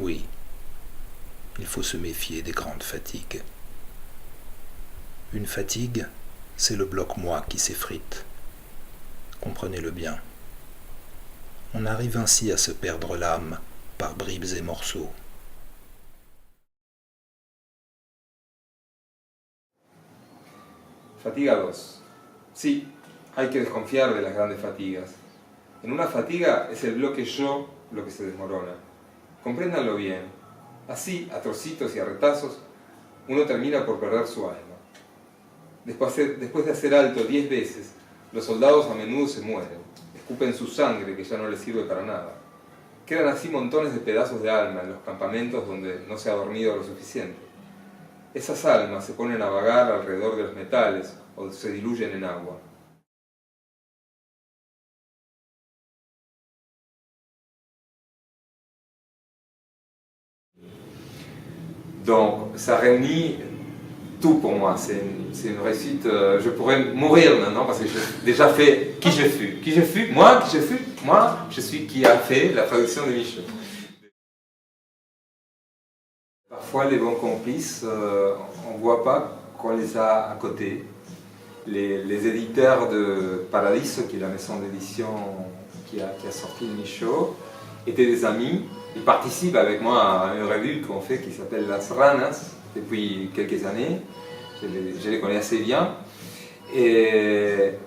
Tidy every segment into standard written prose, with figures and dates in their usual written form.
Oui, il faut se méfier des grandes fatigues. Une fatigue, c'est le bloc-moi qui s'effrite. Comprenez-le bien. On arrive ainsi à se perdre l'âme par bribes et morceaux. Fatiga 2. Sí, hay que desconfiar de las grandes fatigas. En una fatiga es el bloque yo lo que se desmorona. Compréndanlo bien. Así, a trocitos y a retazos, uno termina por perder su alma. Después de hacer alto 10 veces, los soldados a menudo se mueren, escupen su sangre que ya no les sirve para nada. Quedan así montones de pedazos de alma en los campamentos donde no se ha dormido lo suficiente. Esas almas se ponen a vagar alrededor de los metales o se diluyen en agua. Donc, ça réunit tout pour moi. C'est une réussite. Je pourrais mourir maintenant parce que j'ai déjà fait qui je fus. Qui je fus? Moi, qui je fus? Moi, je suis qui a fait la traduction de Michel. Parfois, les bons complices, on ne voit pas qu'on les a à côté. Les éditeurs de Paradiso, qui est la maison d'édition qui a sorti le Michaud, étaient des amis. Ils participent avec moi à une revue qu'on fait qui s'appelle Las Ranas depuis quelques années. Je les connais assez bien. Et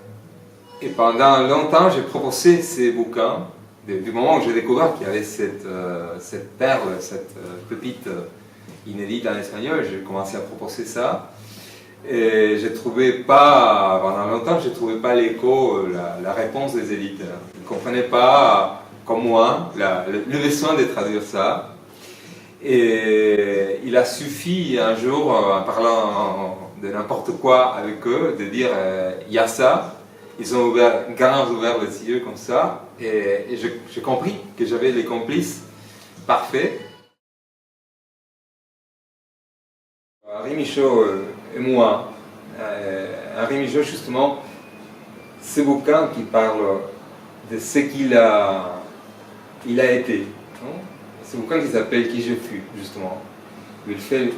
pendant longtemps, j'ai proposé ces bouquins. Du moment où j'ai découvert qu'il y avait cette perle, cette pépite inédite en espagnol, j'ai commencé à proposer ça. Et je trouvais pas, pendant longtemps, je ne trouvais pas l'écho, la réponse des éditeurs. Ils ne comprenaient pas, comme moi, le besoin de traduire ça. Et il a suffi un jour, en parlant de n'importe quoi avec eux, de dire il y a ça. Ils ont grand ouvert les yeux comme ça. Et j'ai compris que j'avais les complices parfaits. Henri Michaud et moi, Henri Michaud justement, ce bouquin qui parle de ce qu'il a été, ce bouquin qui s'appelle Qui je fus, justement, où il fait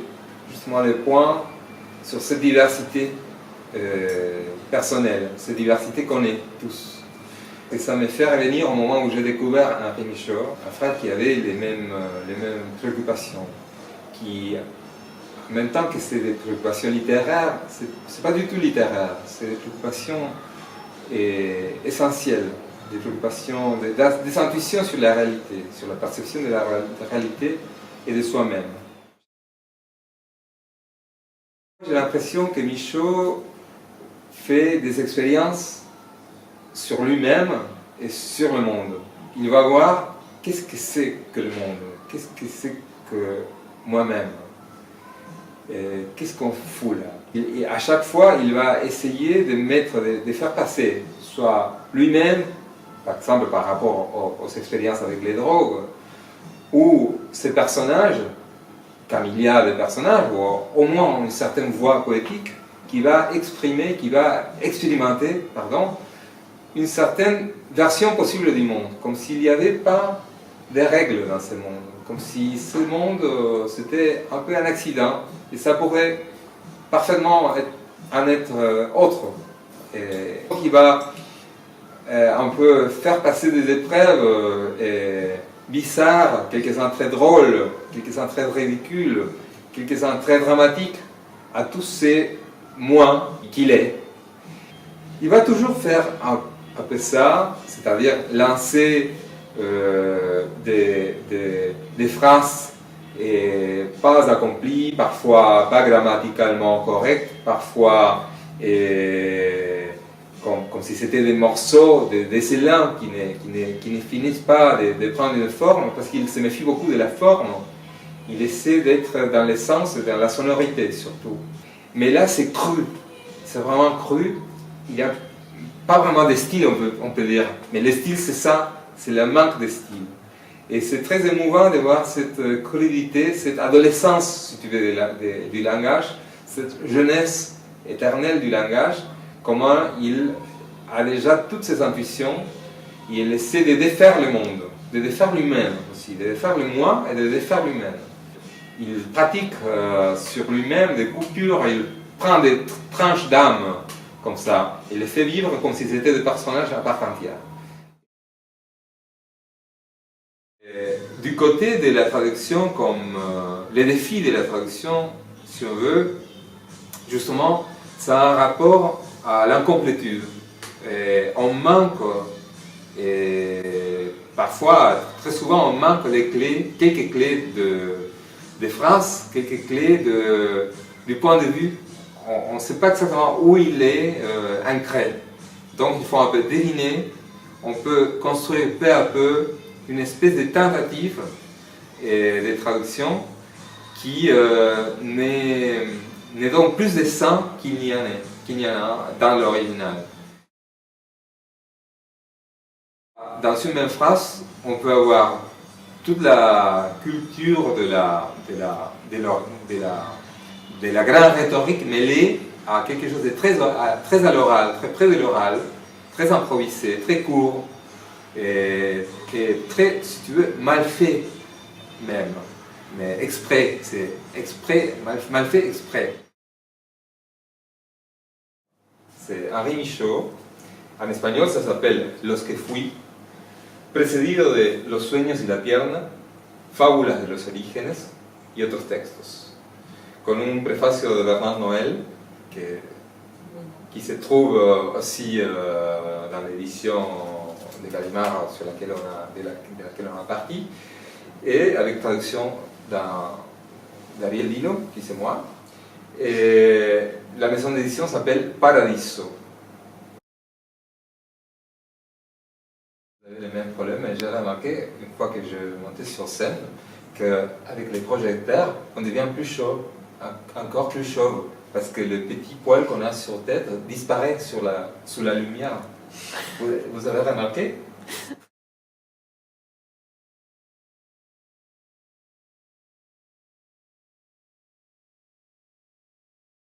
justement le point sur cette diversité personnelle, cette diversité qu'on est tous. Et ça me fait revenir au moment où j'ai découvert Henri Michaud, un frère qui avait les mêmes préoccupations, qui en même temps que c'est des préoccupations littéraires, c'est pas du tout littéraire, c'est des préoccupations essentielles, des préoccupations, des intuitions sur la réalité, sur la perception de la réalité et de soi-même. J'ai l'impression que Michaud fait des expériences sur lui-même et sur le monde. Il va voir qu'est-ce que c'est que le monde, qu'est-ce que c'est que moi-même. Qu'est-ce qu'on fout là? Et à chaque fois, il va essayer de faire passer, soit lui-même, par exemple par rapport aux expériences avec les drogues, ou ces personnages, comme il y a des personnages, ou au moins une certaine voix poétique, qui va exprimer, qui va expérimenter, une certaine version possible du monde, comme s'il n'y avait pas de règles dans ce monde, comme si ce monde c'était un peu un accident, et ça pourrait parfaitement être autre. Et donc il va un peu faire passer des épreuves bizarres, quelques-uns très drôles, quelques-uns très ridicules, quelques-uns très dramatiques, à tous ces moi qu'il est. Il va toujours faire un peu ça, c'est-à-dire lancer des phrases pas accomplies, parfois pas grammaticalement correctes, parfois comme si c'était des morceaux, des élans qui ne finissent pas de prendre une forme, parce qu'il se méfie beaucoup de la forme. Il essaie d'être dans l'essence, dans la sonorité surtout. Mais là c'est cru, c'est vraiment cru. Il n'y a pas vraiment de style, on peut dire, mais le style c'est ça, c'est le manque de style. Et c'est très émouvant de voir cette crudité, cette adolescence, si tu veux, du langage, cette jeunesse éternelle du langage, comment il a déjà toutes ses intuitions, il essaie de défaire le monde, de défaire lui-même aussi. aussi, de défaire le moi et de défaire lui-même. Il pratique sur lui-même des coupures, il prend des tranches d'âme comme ça, et les fait vivre comme si c'était des personnages à part entière. Et du côté de la traduction, comme les défis de la traduction, si on veut, justement, ça a un rapport à l'incomplétude. Et on manque, et parfois, très souvent, on manque les clés, quelques clés des phrases, quelques clés du point de vue. On ne sait pas exactement où il est ancré. Donc il faut un peu deviner. On peut construire peu à peu une espèce de tentative et de traduction qui ne donne plus de sens qu'il n'y en a dans l'original. Dans une même phrase, on peut avoir toute la culture de la grande rhétorique mêlée à quelque chose de très à l'oral, très près de l'oral, très improvisé, très court, et très, si tu veux, mal fait même, mais exprès, c'est exprès, mal fait exprès. C'est Henri Michaud, en espagnol ça s'appelle Los que fui, precedido de Los sueños y la pierna, Fábulas de los orígenes y otros textos, con un prefacio de Bernard Noël qui se trouve aussi dans l'édition de Gallimard de laquelle on a parti, et avec traduction d'Ariel Dino, qui c'est moi. Et la maison d'édition s'appelle Paradiso. J'avais les mêmes problèmes et j'ai remarqué, une fois que je montais sur scène, qu'avec les projecteurs, on devient plus chauve, encore plus chauve, parce que le petit poil qu'on a sur tête disparaît sous la lumière. Vous avez remarqué ?